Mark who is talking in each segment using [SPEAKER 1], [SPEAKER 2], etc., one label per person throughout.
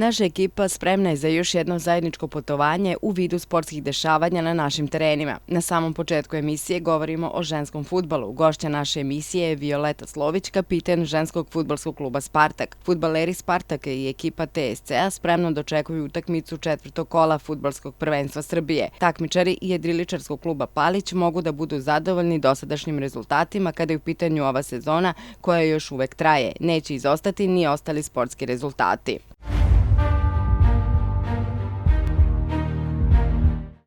[SPEAKER 1] Naša ekipa spremna je za još jedno zajedničko putovanje u vidu sportskih dešavanja na našim terenima. Na samom početku emisije govorimo o ženskom fudbalu. Gošća naše emisije je Violeta Slović, kapiten ženskog fudbalskog kluba Spartak. Fudbaleri Spartaka i ekipa TSC-a spremno dočekuju utakmicu četvrtog kola fudbalskog prvenstva Srbije. Takmičari i jedriličarskog kluba Palić mogu da budu zadovoljni dosadašnjim rezultatima kada je u pitanju ova sezona koja još uvek traje. Neće izostati ni ostali sportski rezultati.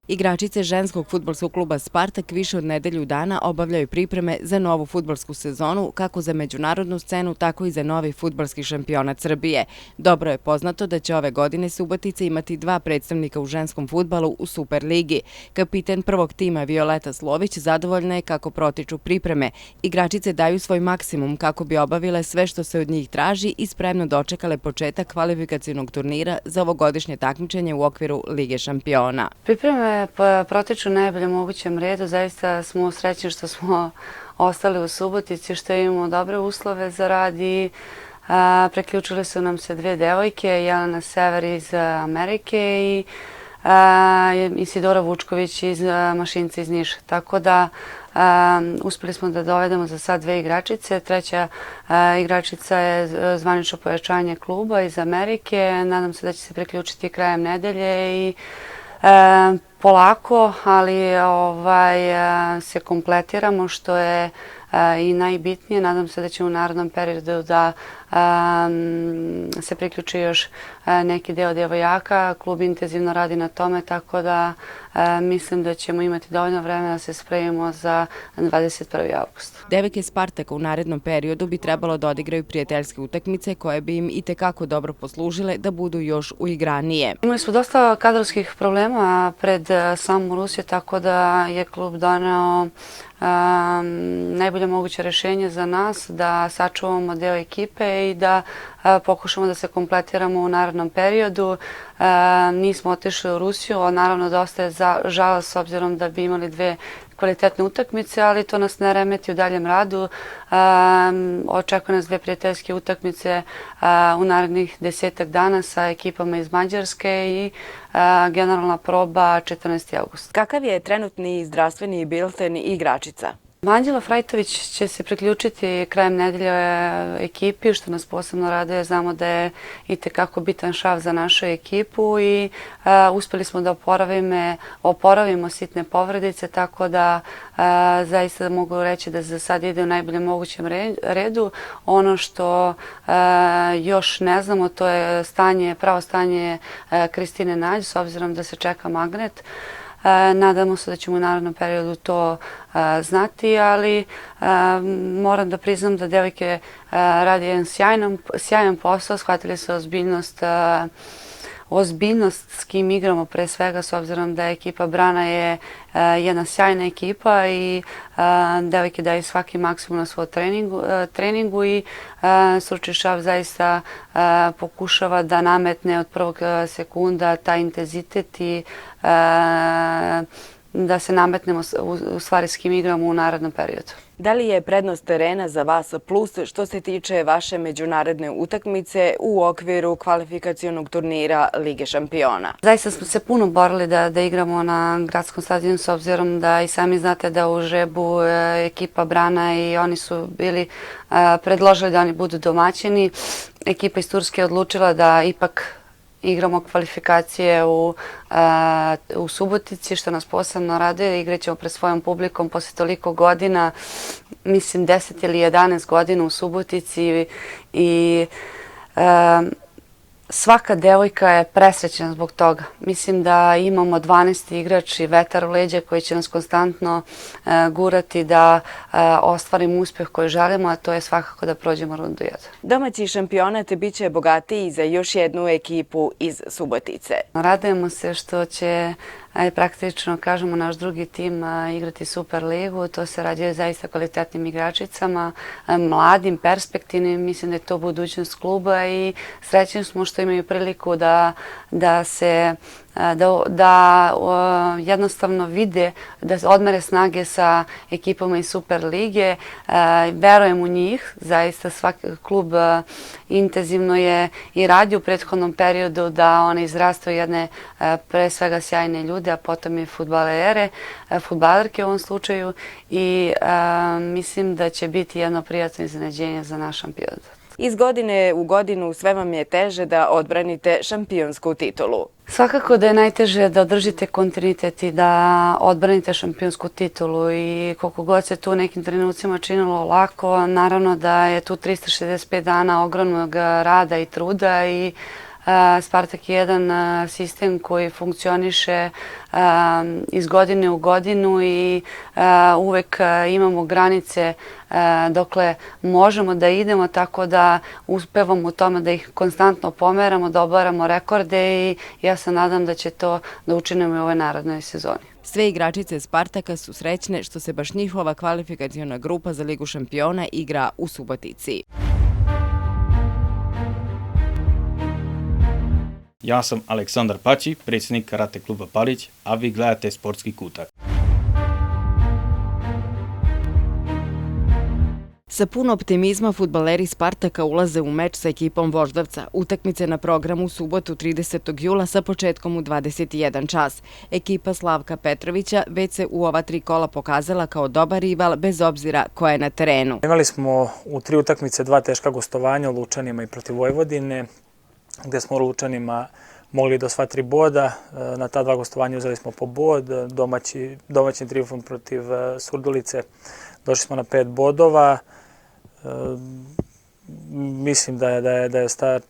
[SPEAKER 1] Igračice ženskog fudbalskog kluba Spartak više od nedelju dana obavljaju pripreme za novu fudbalsku sezonu, kako za međunarodnu scenu, tako i za novi fudbalski šampionat Srbije. Dobro je poznato da će ove godine Subotica imati dva predstavnika u ženskom fudbalu u Superligi. Kapiten prvog tima Violeta Slović zadovoljna je kako protiču pripreme. Igračice daju svoj maksimum kako bi obavile sve što se od njih traži i spremno dočekale početak kvalifikacionog turnira za ovogodišnje takmičenje u okviru Lige šampiona.
[SPEAKER 2] Pripreme protiču u najboljem mogućem redu. Zaista smo srećni što smo ostali u Subotici, što imamo dobre uslove za rad i preključile su nam se dve devojke, Jelena Sever iz Amerike i Isidora Vučković iz Mašinca iz Niša. Tako da uspeli smo da dovedemo za sad dve igračice. Treća igračica je zvanično pojačanje kluba iz Amerike. Nadam se da će se preključiti krajem nedelje i polako, ali se kompletiramo, što je i najbitnije. Nadam se da će u narednom periodu da se priključi još neki deo djevojaka. Klub intenzivno radi na tome, tako da mislim da ćemo imati dovoljno vremena da se spremimo za 21. august.
[SPEAKER 1] Devojke Spartaka u narednom periodu bi trebalo da odigraju prijateljske utakmice koje bi im itekako dobro poslužile da budu još uigranije.
[SPEAKER 2] Imali smo dosta kadrovskih problema pred samu Rusiju, tako da je klub doneo najbolje moguće rješenje za nas, da sačuvamo deo ekipe i da pokušamo da se kompletiramo u narednom periodu. Nismo otišli u Rusiju, a naravno dosta je žala s obzirom da bi imali dve kvalitetne utakmice, ali to nas ne remeti u daljem radu. Očekuje nas dve prijateljske utakmice u narednih 10 dana sa ekipama iz Mađarske i generalna proba 14. august.
[SPEAKER 1] Kakav je trenutni zdravstveni bilten igračica?
[SPEAKER 2] Anđela Frajtović će se priključiti krajem nedelje ekipi, što nas posebno raduje. Znamo da je itekako bitan šav za našu ekipu i uspeli smo da oporavimo sitne povredice, tako da zaista mogu reći da za sad ide u najboljem mogućem redu. Ono što još ne znamo, to je pravo stanje Kristine Nađ, s obzirom da se čeka magnet. Nadamo se da ćemo u narednom periodu to znati, ali moram da priznam da devojke radi jedan sjajan posao. Shvatili su ozbiljnost s kim igramo, pre svega s obzirom da je ekipa Brana je jedna sjajna ekipa i devojke daju svaki maksimum na svoj treningu i stručni štab zaista pokušava da nametne od prvog sekunda taj intenzitet i da se nametnemo u stvari s kim igramo u narednom periodu.
[SPEAKER 1] Da li je prednost terena za vas plus što se tiče vaše međunarodne utakmice u okviru kvalifikacionog turnira Lige šampiona?
[SPEAKER 2] Zaista smo se puno borili da igramo na gradskom stadionu, s obzirom da i sami znate da u Žebu ekipa Brana i oni su bili predložili da oni budu domaćini. Ekipa iz Turske je odlučila da ipak igramo kvalifikacije u Subotici, što nas posebno raduje. Igraćemo pred svojom publikom posle toliko godina, mislim 10 ili 11 godina u Subotici i svaka devojka je presrećna zbog toga. Mislim da imamo 12 igrač i vetar u leđa koji će nas konstantno gurati da ostvarimo uspeh koji želimo, a to je svakako da prođemo rundu 1.
[SPEAKER 1] Domaći šampionat biće bogatiji za još jednu ekipu iz Subotice.
[SPEAKER 2] Radujemo se što će praktično, kažemo, naš drugi tim igrati Superligu. To se rađuje zaista kvalitetnim igračicama, mladim, perspektivnim. Mislim da je to budućnost kluba i srećni smo što imaju priliku da se da jednostavno vide, da odmere snage sa ekipama iz Super lige. Verujem u njih, zaista svaki klub intenzivno je i radi u prethodnom periodu da one izrastaju jedne pre svega sjajne ljude, a potom i fudbalerke u ovom slučaju i mislim da će biti jedno prijatno iznenađenje za naš šampionat.
[SPEAKER 1] Iz godine u godinu sve vam je teže da odbranite šampionsku titulu.
[SPEAKER 2] Svakako da je najteže da održite kontinuitet i da odbranite šampionsku titulu i koliko god se tu u nekim trenucima činilo lako, naravno da je tu 365 dana ogromnog rada i truda i Spartak je jedan sistem koji funkcioniše iz godine u godinu i uvek imamo granice dokle možemo da idemo, tako da uspevamo u tome da ih konstantno pomeramo, da obaramo rekorde i ja se nadam da će to da učinimo i u ovoj narednoj sezoni.
[SPEAKER 1] Sve igračice Spartaka su srećne što se baš njihova kvalifikaciona grupa za Ligu šampiona igra u Subotici.
[SPEAKER 3] Ja sam Aleksandar Paći, predsjednik Karate kluba Palić, a vi gledate Sportski kutak.
[SPEAKER 1] Sa puno optimizma fudbaleri Spartaka ulaze u meč sa ekipom Voždovca. Utakmice na programu u subotu 30. jula sa početkom u 21 čas. Ekipa Slavka Petrovića već se u ova 3 kola pokazala kao dobar rival bez obzira ko je na terenu.
[SPEAKER 4] Imali smo u 3 utakmice 2 teška gostovanja u Lučanima i protiv Vojvodine, gde smo u Lučanima mogli do sva 3 boda. Na ta 2 gostovanja uzeli smo po bod. Domaći trijumf protiv Surdulice došli smo na 5 bodova. Mislim da je start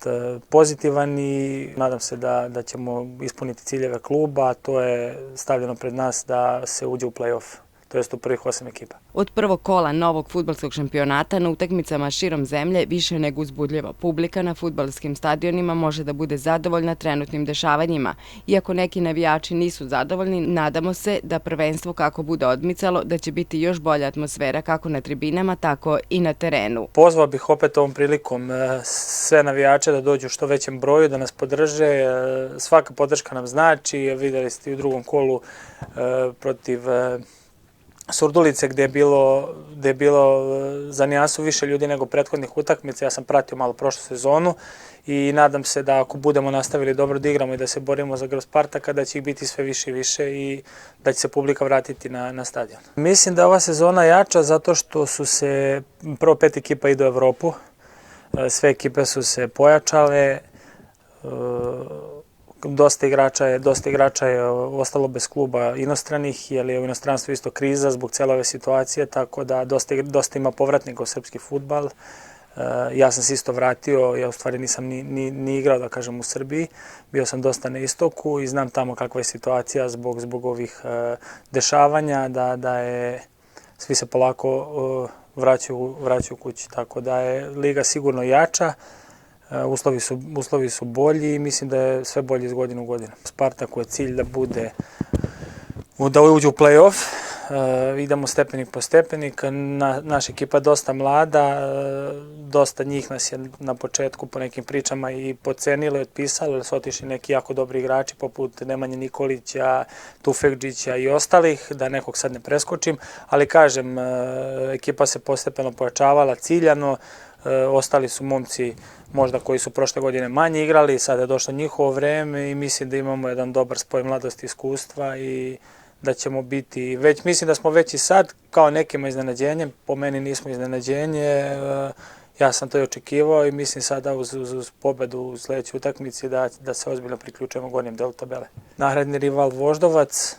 [SPEAKER 4] pozitivan i nadam se da ćemo ispuniti ciljeve kluba, a to je stavljeno pred nas da se uđe u play-off, to jest u prvih 8 ekipa.
[SPEAKER 1] Od prvog kola novog fudbalskog šampionata na utakmicama širom zemlje više nego uzbudljivo. Publika na fudbalskim stadionima može da bude zadovoljna trenutnim dešavanjima. Iako neki navijači nisu zadovoljni, nadamo se da prvenstvo kako bude odmicalo, da će biti još bolja atmosfera kako na tribinama, tako i na terenu.
[SPEAKER 4] Pozvao bih opet ovom prilikom sve navijače da dođu u što većem broju, da nas podrže. Svaka podrška nam znači. Videli ste i u drugom kolu protiv Surdulice gde je bilo za nijansu više ljudi nego prethodnih utakmica. Ja sam pratio malo prošlu sezonu i nadam se da ako budemo nastavili dobro da igramo i da se borimo za grb Spartaka, da će ih biti sve više i više i da će se publika vratiti na stadion. Mislim da je ova sezona jača zato što su se prvo 5 ekipa idu u Evropu. Sve ekipe su se pojačale. Dosta igrača je ostalo bez kluba inostranih, jer je u inostranstvu isto kriza zbog cele ove situacije, tako da dosta ima povratnika u srpski fudbal. Ja sam se isto vratio, ja u stvari nisam ni igrao, da kažem, u Srbiji. Bio sam dosta na istoku i znam tamo kakva je situacija zbog ovih dešavanja, da je svi se polako vraćaju kući, tako da je liga sigurno jača. Uslovi su bolji i mislim da je sve bolje iz godine u godinu. Spartaku je cilj da uđe u play-off. Idemo stepenik po stepenik. Naša ekipa je dosta mlada, dosta njih nas je na početku po nekim pričama i pocenilo i otpisalo, jer su otišli neki jako dobri igrači poput Nemanje Nikolića, Tufekđića i ostalih, da nekog sad ne preskočim, ali kažem, ekipa se postepeno pojačavala ciljano. Ostali su momci možda koji su prošle godine manje igrali, sada je došlo njihovo vreme i mislim da imamo jedan dobar spoj mladosti i iskustva i da ćemo biti, mislim da smo već i sad kao nekima iznenađenjem, po meni nismo iznenađenje, ja sam to i očekivao i mislim sada uz pobedu u sledećoj utakmici da se ozbiljno priključujemo gornjem delu tabele. Naredni rival Voždovac,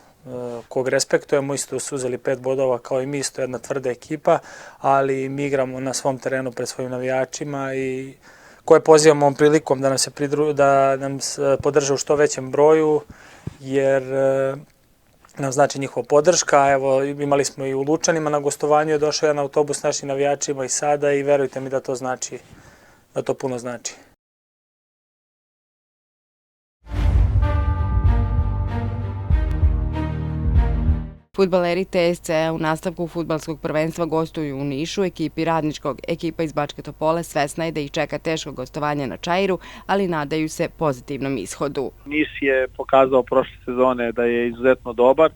[SPEAKER 4] kog respektujemo, isto su uzeli 5 bodova kao i mi, isto jedna tvrda ekipa, ali mi igramo na svom terenu pred svojim navijačima i koje pozivamo ovom prilikom da nam podrže u što većem broju, jer nam znači njihova podrška. Evo, imali smo i u Lučanima na gostovanju, je došao jedan autobus s našim navijačima i sada i verujte mi da to puno znači.
[SPEAKER 1] Fudbaleri TSC-a u nastavku fudbalskog prvenstva gostuju u Nišu, ekipi Radničkog. Ekipa iz Bačke Topole svesna je da ih čeka teško gostovanje na Čairu, ali nadaju se pozitivnom ishodu.
[SPEAKER 5] Niš je pokazao prošle sezone da je izuzetno dobar.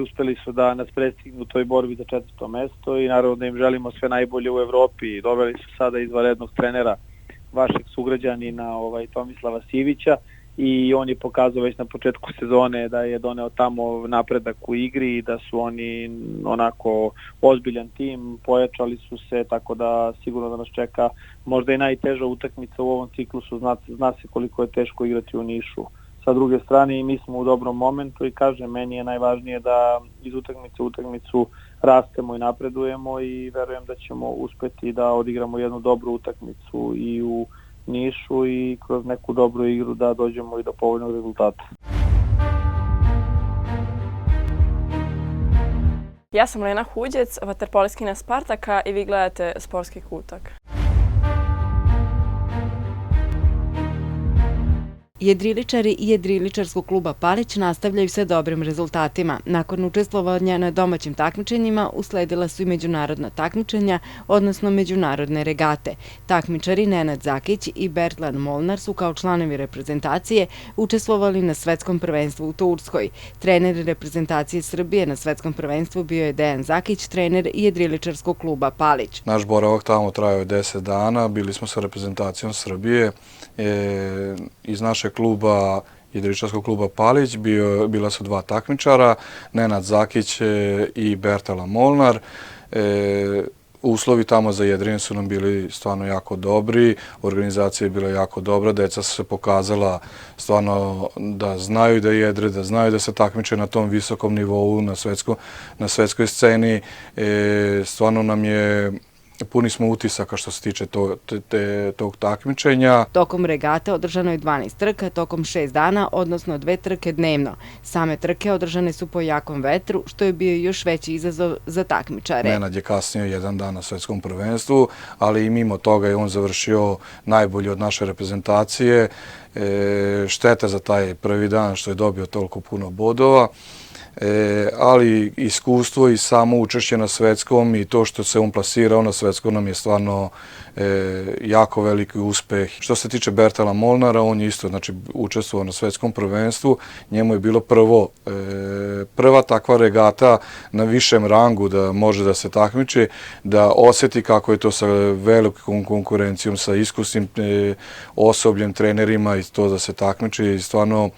[SPEAKER 5] Uspeli su da nas prestignu u toj borbi za 4. mesto i naravno da im želimo sve najbolje u Evropi. Doveli su sada izvanrednog trenera, vašeg sugrađanina Tomislava Sivića, i on je pokazao već na početku sezone da je doneo tamo napredak u igri i da su oni onako ozbiljan tim, pojačali su se, tako da sigurno da nas čeka možda i najteža utakmica u ovom ciklusu. Zna se koliko je teško igrati u Nišu. Sa druge strane, mi smo u dobrom momentu i kažem, meni je najvažnije da iz utakmice u utakmicu rastemo i napredujemo i verujem da ćemo uspeti da odigramo jednu dobru utakmicu i u Nišu i kroz neku dobru igru da dođemo i do povoljnog rezultata.
[SPEAKER 6] Ja sam Lena Huđec, vaterpoliskina Spartaka i vi gledate Sportski kutak.
[SPEAKER 1] Jedriličari i jedriličarskog kluba Palić nastavljaju sa dobrim rezultatima. Nakon učestvovanja na domaćim takmičenjima usledila su i međunarodna takmičenja, odnosno međunarodne regate. Takmičari Nenad Zakić i Bertlan Molnar su kao članovi reprezentacije učestvovali na svetskom prvenstvu u Turskoj. Trener reprezentacije Srbije na svetskom prvenstvu bio je Dejan Zakić, trener jedriličarskog kluba Palić.
[SPEAKER 7] Naš boravak tamo trajao je 10 dana, bili smo sa reprezentacijom Srbije. Iz našeg kluba, jedriličarskog kluba Palić, bila su 2 takmičara, Nenad Zakić i Bertala Molnar. Uslovi tamo za jedrenje su nam bili stvarno jako dobri, organizacija je bila jako dobra, deca su se pokazala stvarno da znaju da jedre, da znaju da se takmiče na tom visokom nivou, na svetskoj sceni. Stvarno nam je puni smo utisaka što se tiče tog takmičenja.
[SPEAKER 1] Tokom regate održano je 12 trka, tokom 6 dana, odnosno 2 trke dnevno. Same trke održane su po jakom vetru, što je bio još veći izazov za takmičare.
[SPEAKER 7] Nenad je kasnio 1 dan na svetskom prvenstvu, ali i mimo toga je on završio najbolji od naše reprezentacije. Šteta za taj prvi dan što je dobio toliko puno bodova. Ali iskustvo i samo učešće na svetskom i to što se on plasirao na svetskom nam je stvarno jako veliki uspeh. Što se tiče Bertala Molnara, on je isto učestvovao na svetskom prvenstvu. Njemu je bilo prva takva regata na višem rangu da može da se takmiči, da osjeti kako je to sa velikom konkurencijom, sa iskusnim osobljem, trenerima i to da se takmiči. I stvarno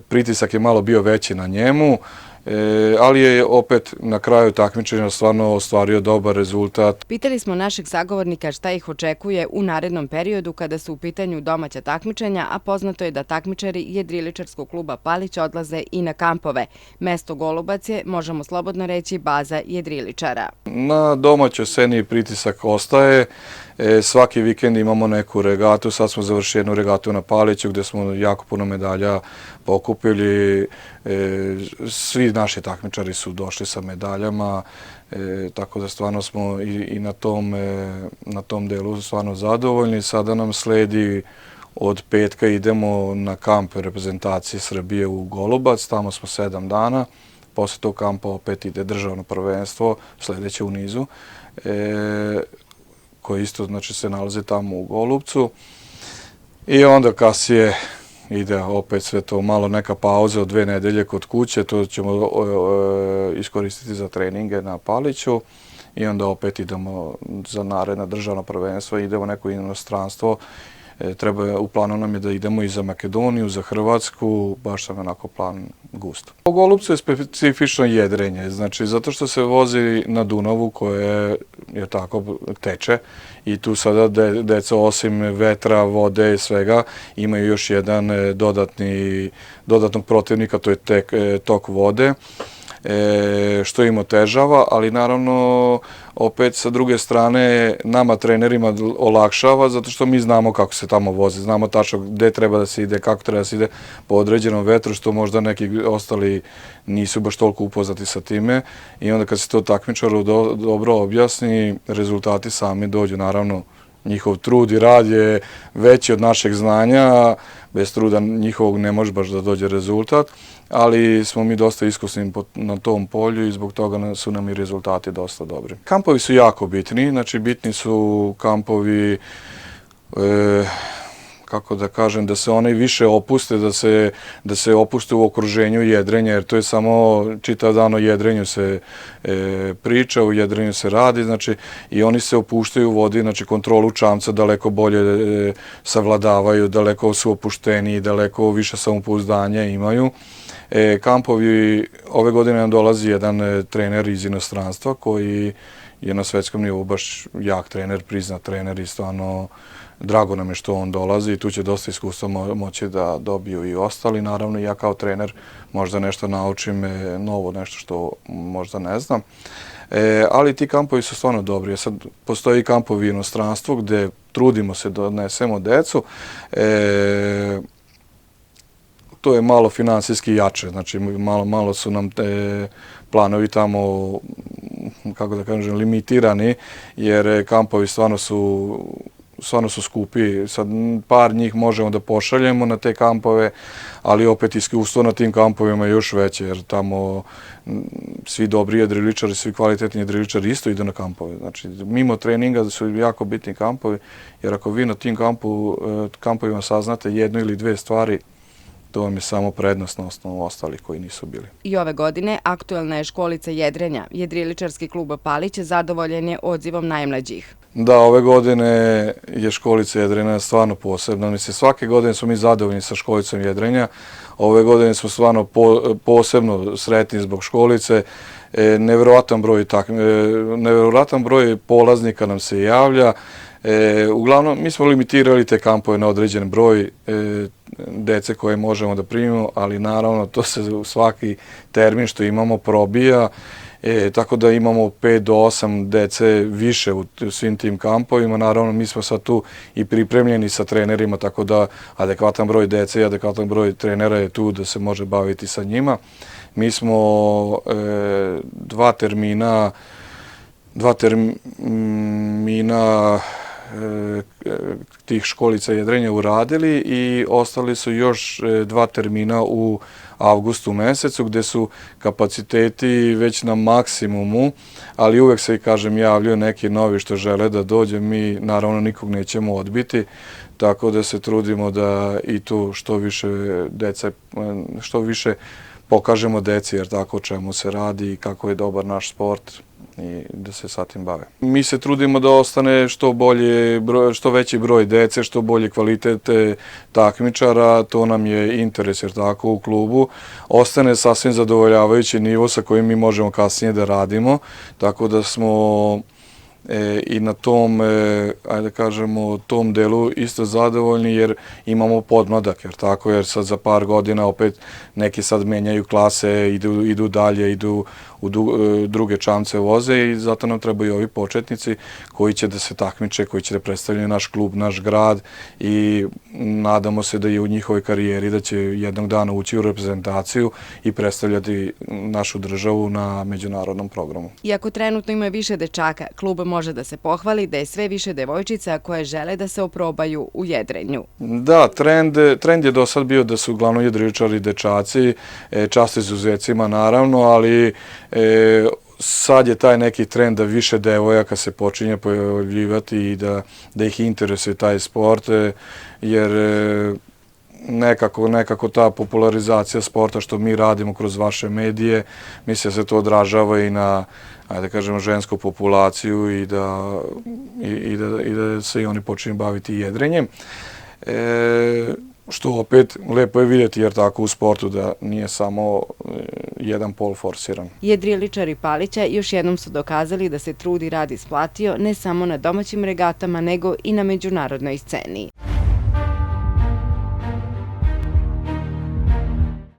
[SPEAKER 7] pritisak je malo bio veći na njemu, ali je opet na kraju takmičenja stvarno ostvario dobar rezultat.
[SPEAKER 1] Pitali smo našeg sagovornika šta ih očekuje u narednom periodu kada su u pitanju domaća takmičenja, a poznato je da takmičari jedriličarskog kluba Palić odlaze i na kampove. Mesto Golubac je, možemo slobodno reći, baza jedriličara.
[SPEAKER 7] Na domaćoj sceni pritisak ostaje. Svaki vikend imamo neku regatu. Sad smo završili jednu regatu na Paliću gdje smo jako puno medalja pokupili. Svi naši takmičari su došli sa medaljama, tako da stvarno smo i na tom delu stvarno zadovoljni. Sada nam sledi od petka idemo na kamp reprezentacije Srbije u Golubac, tamo smo 7 dana. Posle tog kampa opet ide državno prvenstvo, sledeće u nizu, koje isto se nalaze tamo u Golubcu. I onda kasnije ide opet sve to malo neka pauza od 2 nedelje kod kuće, to ćemo iskoristiti za treninge na Paliću i onda opet idemo za naredna državna prvenstva, idemo neko inostranstvo. U planu nam je da idemo i za Makedoniju, za Hrvatsku, baš sam onako plan gust. U Golubcu je specifično jedrenje, zato što se vozi na Dunavu koje je tako teče i tu sada deca osim vetra, vode i svega imaju još jedan dodatnog protivnika, to je tok vode, što im otežava, ali naravno opet sa druge strane nama trenerima olakšava zato što mi znamo kako se tamo vozi, znamo tačno gde treba da se ide, kako treba da se ide po određenom vetru, što možda neki ostali nisu baš toliko upoznati sa time i onda kad se to takmičaru dobro objasni, rezultati sami dođu, naravno njihov trud i rad je veći od našeg znanja, bez truda njihovog ne može baš da dođe rezultat, ali smo mi dosta iskusni na tom polju i zbog toga su nam i rezultati dosta dobri. Kampovi su jako bitni, znači bitni su kampovi, kako da kažem, da se oni više opuste, da se opuste u okruženju jedrenja, jer to je samo čitav dan o jedrenju se priča, u jedrenju se radi, znači i oni se opuštaju u vodi, znači kontrolu čamca daleko bolje savladavaju, daleko su opušteniji, daleko više samopouzdanja imaju. Kampovi, ove godine nam dolazi jedan trener iz inostranstva koji je na svetskom nivou baš jak trener, priznat trener i stvarno drago nam je što on dolazi i tu će dosta iskustva moći da dobiju i ostali. Naravno, ja kao trener možda nešto naučim novo, nešto što možda ne znam. Ali ti kampovi su stvarno dobri. Sad postoji kampovi u inostranstvu gde trudimo se da odnesemo decu. To je malo finansijski jače, znači malo su nam planovi tamo, kako da kažem, limitirani, jer kampovi stvarno su skupi. Sad par njih možemo da pošaljemo na te kampove, ali opet iskustvo na tim kampovima je još veće, jer tamo svi dobri jedriličari, svi kvalitetni jedriličari isto idu na kampove. Znači, mimo treninga su jako bitni kampovi, jer ako vi na tim kampovima saznate jednu ili dve stvari, to vam je samo prednost na osnovu ostalih koji nisu bili.
[SPEAKER 1] I ove godine aktuelna je školica jedrenja. Jedriličarski klub Palić zadovoljen je odzivom najmlađih.
[SPEAKER 7] Da, ove godine je školica jedrenja stvarno posebna. Mislim, svake godine smo mi zadovoljni sa školicom jedrenja. Ove godine smo stvarno posebno sretni zbog školice. Neverovatan broj polaznika nam se javlja. Uglavnom, mi smo limitirali te kampove na određen broj dece koje možemo da primimo, ali naravno to se u svaki termin što imamo probija, tako da imamo 5 do 8 dece više u svim tim kampovima. Naravno, mi smo sad tu i pripremljeni sa trenerima, tako da adekvatan broj dece i adekvatan broj trenera je tu da se može baviti sa njima. Mi smo 2 termina tih školica jedrenja uradili i ostali su još 2 termina u avgustu mesecu gde su kapaciteti već na maksimumu, ali uvek se, kažem, javljaju neki novi što žele da dođe. Mi naravno nikog nećemo odbiti, tako da se trudimo da i tu što više pokažemo deci, jer tako o čemu se radi i kako je dobar naš sport i da se sa tim bave. Mi se trudimo da ostane što veći broj dece, što bolji kvalitet takmičara, to nam je interes, jer tako u klubu ostane sasvim zadovoljavajući nivo sa kojim mi možemo kasnije da radimo, tako da smo i na tom, ajde kažemo, tom delu isto zadovoljni jer imamo podmladak, jer sad za par godina opet neki sad menjaju klase, idu dalje, idu u druge čamce voze i zato nam trebaju ovi početnici koji će da se takmiče, koji će da predstavljaju naš klub, naš grad i nadamo se da i u njihovoj karijeri da će jednog dana ući u reprezentaciju i predstavljati našu državu na međunarodnom programu.
[SPEAKER 1] Iako trenutno ima više dečaka, klub može da se pohvali da je sve više devojčica koje žele da se oprobaju u jedrenju.
[SPEAKER 7] Da, trend je do sad bio da su uglavnom jedriličari dečaci, čast izuzecima naravno, ali sad je taj neki trend da više devojaka se počinje pojavljivati i da ih interesuje taj sport, jer nekako ta popularizacija sporta što mi radimo kroz vaše medije, mislim da se to odražava i na, ajde kažemo, žensku populaciju i da se i oni počinju baviti jedrenjem. Što opet lepo je vidjeti, jer tako u sportu da nije samo jedan pol forsiran.
[SPEAKER 1] Jedriličari Palića još jednom su dokazali da se trud i rad isplatio ne samo na domaćim regatama, nego i na međunarodnoj sceni.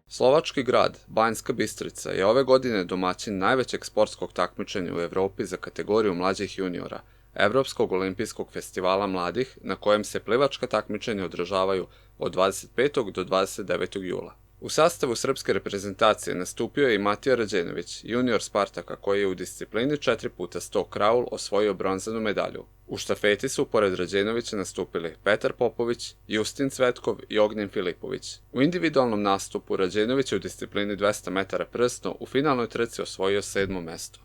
[SPEAKER 8] Slovački grad Banjska Bystrica je ove godine domaćin najvećeg sportskog takmičenja u Evropi za kategoriju mlađih juniora, Evropskog olimpijskog festivala mladih, na kojem se plivačka takmičenja održavaju od 25. do 29. jula. U sastavu srpske reprezentacije nastupio je i Matija Rađenović, junior Spartaka koji je u disciplini 4x100 kraul osvojio bronzanu medalju. U štafeti su pored Rađenovića nastupili Petar Popović, Justin Cvetkov i Ognjen Filipović. U individualnom nastupu Rađenović je u disciplini 200 metara prsno u finalnoj trci osvojio 7. mesto.